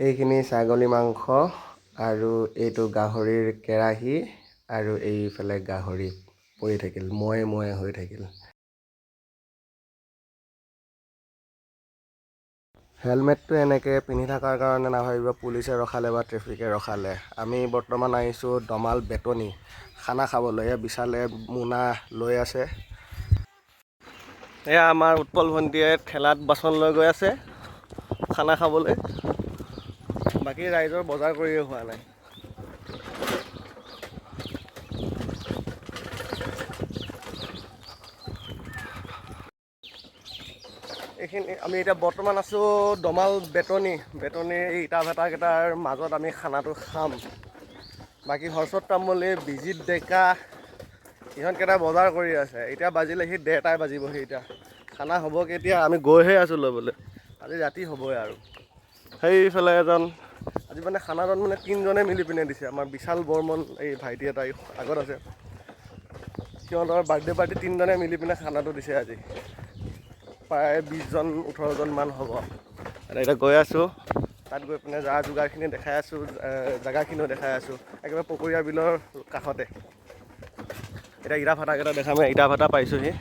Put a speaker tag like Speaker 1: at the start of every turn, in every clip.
Speaker 1: এইখিনি ছাগলী মাংস আৰু এইটো গাহৰিৰ কেৰাহী আৰু এইফালে গাহৰি পৰি থাকিল ময়ে হৈ থাকিল। হেলমেটটো এনেকৈ পিন্ধি থকাৰ কাৰণে নাভাবিব পুলিচে ৰখালে বা ট্ৰেফিকে ৰখালে। আমি বৰ্তমান আহিছোঁ দমাল বেতনী খানা খাবলৈ। বিশালে মোনা লৈ আছে। এয়া আমাৰ উৎপল ভণ্টিয়ে ঠেলাত বাচন লৈ গৈ আছে খানা খাবলৈ। বাকী ৰাইজৰ বজাৰ কৰিয়ে হোৱা নাই। এইখিনি আমি এতিয়া বৰ্তমান আছোঁ দমাল বেতনীৰ এই ইটা ভেটাকেইটাৰ মাজত আমি খানাটো খাম। বাকী হৰ্ষত তামুলী, বিজিত ডেকা ইহঁতকেইটা বজাৰ কৰি আছে। এতিয়া বাজিলেহি 1:30 বাজিবহি। এতিয়া খানা হ'ব কেতিয়া? আমি গৈহে আছোঁ ল'বলৈ। আজি ৰাতি হ'বই আৰু। সেইফালে এজন আজি মানে খানাজন মানে 3জনে মিলি পিনে দিছে। আমাৰ বিশাল বৰ্মন এই ভাইটি এটা আগত আছে। সিহঁতৰ বাৰ্থডে পাৰ্টি 3জনে মিলি পিনে খানাটো দিছে আজি। প্ৰায় 20-18জন মান হ'ব। এতিয়া গৈ আছোঁ তাত গৈ পিনে যা যোগাৰখিনি দেখাই আছোঁ, জেগাখিনিও দেখাই আছোঁ। একেবাৰে পকৰীয়া বিলৰ কাষতে। এতিয়া ইটা ভাটাকেইটা দেখাম। ইটা ভাটা পাইছোঁহি।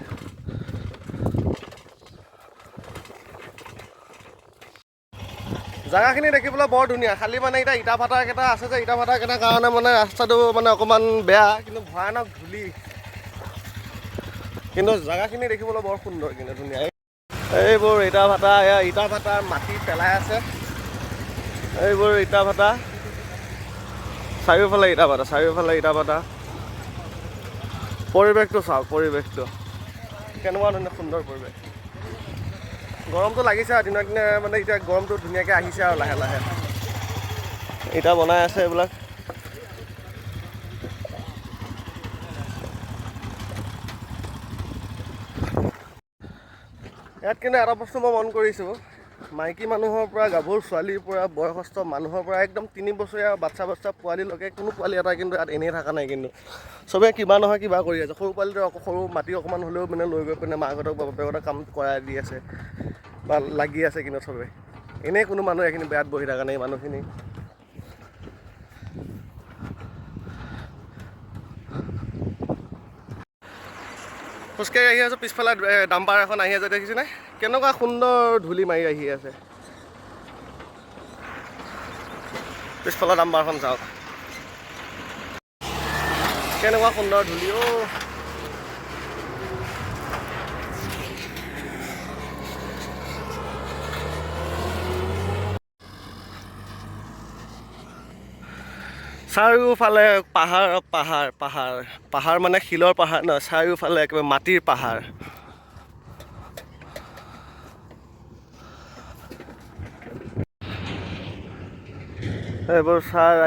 Speaker 1: জেগাখিনি দেখিবলৈ বৰ ধুনীয়া। খালি মানে এতিয়া ইটা ভাটাকেইটা আছে যে ইটা ভাটাকেইটাৰ কাৰণে মানে ৰাস্তাটো মানে অকণমান বেয়া, কিন্তু ভয়ানক ধূলি। কিন্তু জেগাখিনি দেখিবলৈ বৰ সুন্দৰ, কিন্তু ধুনীয়া। এইবোৰ ইটা ভাটা, ইটা ভাটাৰ মাটি পেলাই আছে। এইবোৰ ইটা ভাটা, চাৰিওফালে ইটা ভাটা। পৰিৱেশটো চাওক, পৰিৱেশটো কেনেকুৱা ধুনীয়া সুন্দৰ পৰিৱেশ। গৰমটো লাগিছে আৰু দিনক দিনে মানে এতিয়া গৰমটো ধুনীয়াকৈ আহিছে আৰু লাহে লাহে। ইটা বনাই আছে এইবিলাক। ইয়াত কিন্তু এটা বস্তু মই মন কৰিছোঁ, মাইকী মানুহৰ পৰা গাভৰু ছোৱালীৰ পৰা বয়সস্থ মানুহৰ পৰা একদম 3 বছৰীয়া বাচ্চা পোৱালিলৈকে কোনো পোৱালি এটা কিন্তু ইয়াত এনেই থকা নাই। কিন্তু চবেই কিবা নহয় কিবা কৰি আছে। সৰু পোৱালিটোৱে সৰু মাটি অকণমান হ'লেও মানে লৈ গৈ পিনে মাকহঁতক বাপেকহঁতক কাম কৰাই দি আছে বা লাগি আছে। কিন্তু চবেই এনেই কোনো মানুহ এইখিনি বেয়াত বহি থকা নাই। মানুহখিনি খোজকাঢ়ি আহি আছোঁ। পিছফালে ডাম্পাৰ এখন আহি আছে, দেখিছেনে? কেনেকুৱা সুন্দৰ ধূলি মাৰি আহি আছে। পিছফালৰ ডাম্পাৰখন চাওক, কেনেকুৱা সুন্দৰ ধূলি। চাৰিওফালে পাহাৰ মানে শিলৰ পাহাৰ নহয়, চাৰিওফালে একেবাৰে মাটিৰ পাহাৰ। এইবোৰ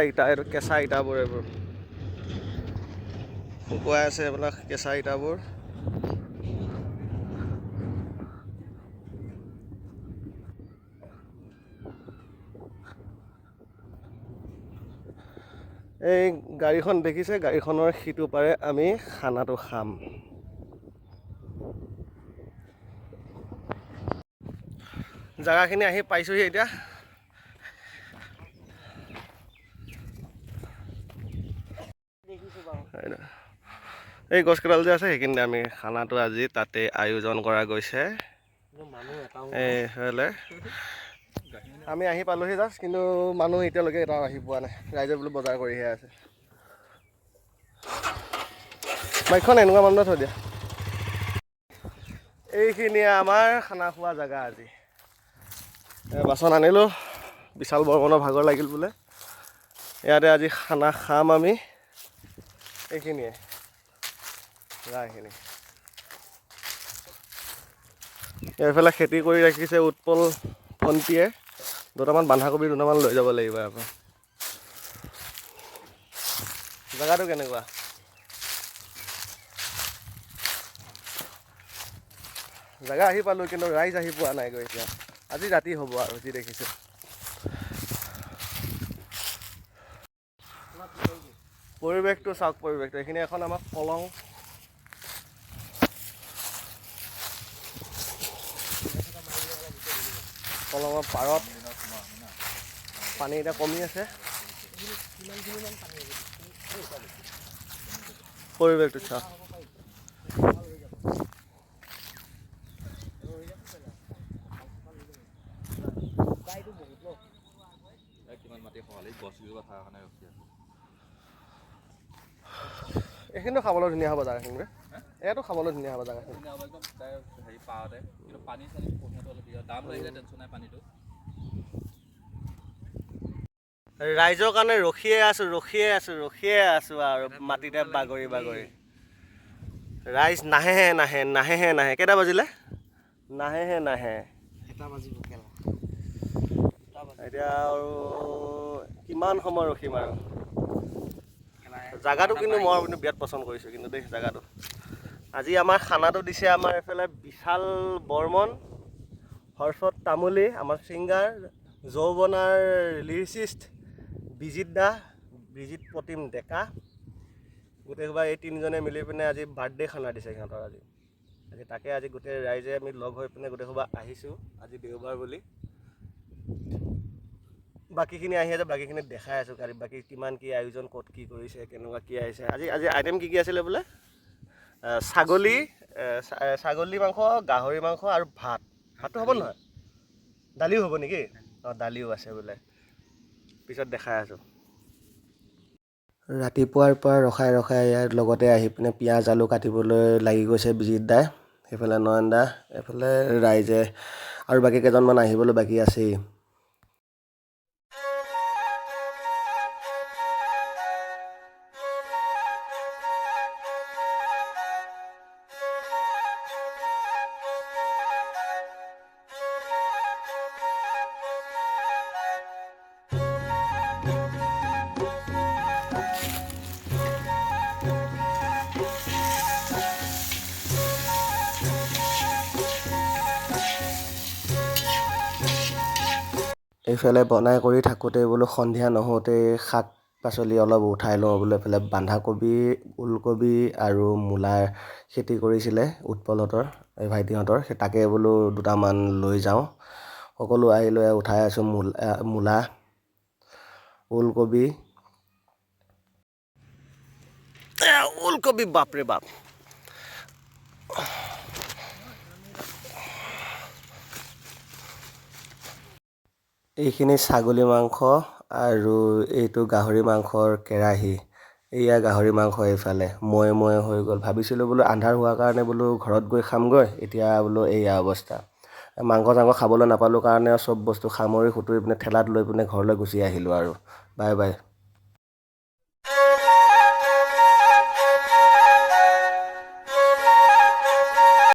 Speaker 1: ইটা, এইটো কেঁচা ইটাবোৰ। এইবোৰ শুকুৱাই আছে এইবিলাক কেঁচা ইটাবোৰ। এই গাড়ীখন দেখিছে? গাড়ীখনৰ সিটো পাৰে আমি খানাটো খাম। জেগাখিনি আহি পাইছোঁহি এতিয়া। এই গছকেইডাল যে আছে সেইখিনিতে আমি খানাটো আজি তাতে আয়োজন কৰা গৈছে। এইফালে আমি আহি পালোহি জাষ্ট, কিন্তু মানুহ এতিয়ালৈকে এটা আহি পোৱা নাই। ৰাইজে বোলো বজাৰ কৰিহে আছে। বাইকখন এনেকুৱা মানুহে থৈ দিয়া। এইখিনিয়ে আমাৰ খানা খোৱা জেগা। আজি বাচন আনিলোঁ। বিশাল বৰ্মনৰ ভাগৰ লাগিল বোলে। ইয়াতে আজি খানা খাম আমি। এইখিনিয়ে জেগাখিনি। এইফালে খেতি কৰি ৰাখিছে উৎপল ভণ্টিয়ে। দুটামান বন্ধাকবি দুটামান লৈ যাব লাগিব আকৌ। জেগাটো কেনেকুৱা? জেগা আহি পালোঁ, কিন্তু ৰাইজ আহি পোৱা নাই গৈ। এতিয়া আজি ৰাতি হ'ব আৰু যি দেখিছোঁ। পৰিৱেশটো চাওক, পৰিৱেশটো। এইখিনি এখন আমাৰ কলং। কলঙৰ পাৰত পানী এতিয়া কমি আছে। পৰিৱেশটো চা। এইখিনিতো খাবলৈ ধুনীয়া হ'ব জেগাখিনি। ইয়াতো খাবলৈ ধুনীয়া হ'ব জেগাখিনি। ৰাইজৰ কাৰণে ৰখিয়ে আছোঁ আৰু মাটিতে বাগৰি বাগৰি। ৰাইজ নাহে। কেইটা বাজিলে? নাহে। এতিয়া আৰু কিমান সময় ৰখিম আৰু। জেগাটো কিন্তু মই বিৰাট পচন্দ কৰিছোঁ কিন্তু দেই জেগাটো। আজি আমাৰ খানাটো দিছে আমাৰ এইফালে বিশাল বৰ্মন, হৰ্ষত তামুলী, আমাৰ ছিংগাৰ, যৌৱনাৰ লিৰিচিষ্ট বিজিত প্ৰতিম ডেকা। গোটেইসোপা এই তিনিজনে মিলি পিনে আজি বাৰ্থডে খানা দিছে সিহঁতৰ আজি তাকে আজি গোটেই ৰাইজে আমি লগ হৈ পিনে গোটেইসোপা আহিছোঁ আজি দেওবাৰ বুলি। বাকীখিনি আহি আছে, বাকীখিনি দেখাই আছোঁ কালি বাকী কিমান কি আয়োজন, ক'ত কি কৰিছে, কেনেকুৱা কি আহিছে। আজি আইটেম কি আছিলে বোলে? ছাগলী মাংস, গাহৰি মাংস আৰু ভাতটো হ'ব নহয়? দালিও হ'ব নেকি? দালিও আছে বোলে, পিছত দেখাই আছোঁ। ৰাতিপুৱাৰ পৰা ৰখাই ইয়াৰ লগতে আহি পিনে পিঁয়াজ আলু কাটিবলৈ লাগি গৈছে বিজিত দাই, সেইফালে নয়ন দা, এইফালে ৰাইজে আৰু বাকী কেইজনমান আহিবলৈ বাকী আছেই। এইফালে বনাই কৰি থাকোঁতে বোলো সন্ধিয়া নহওঁতেই শাক পাচলি অলপ উঠাই লওঁ বোলো। এইফালে বন্ধাকবি, ওলকবি আৰু মূলাৰ খেতি কৰিছিলে উৎপলহঁতৰ, এই ভাইটিহঁতৰ, সেই তাকে বোলো দুটামান লৈ যাওঁ। সকলো আহি লৈ উঠাই আছোঁ মূলা, ওলকবি বাপৰে বাপ। এইখিনি ছাগলী মাংস আৰু এইটো গাহৰি মাংসৰ কেৰাহী। এয়া গাহৰি মাংস এইফালে ময়ে হৈ গ'ল। ভাবিছিলোঁ বোলো আন্ধাৰ হোৱাৰ কাৰণে বোলো ঘৰত গৈ খামগৈ, এতিয়া বোলো এয়া অৱস্থা। মাংস চাংস খাবলৈ নাপালোঁ কাৰণে চব বস্তু সামৰি সুতুৰি পিনে ঠেলাত লৈ পিনে ঘৰলৈ গুচি আহিলোঁ আৰু। বাই।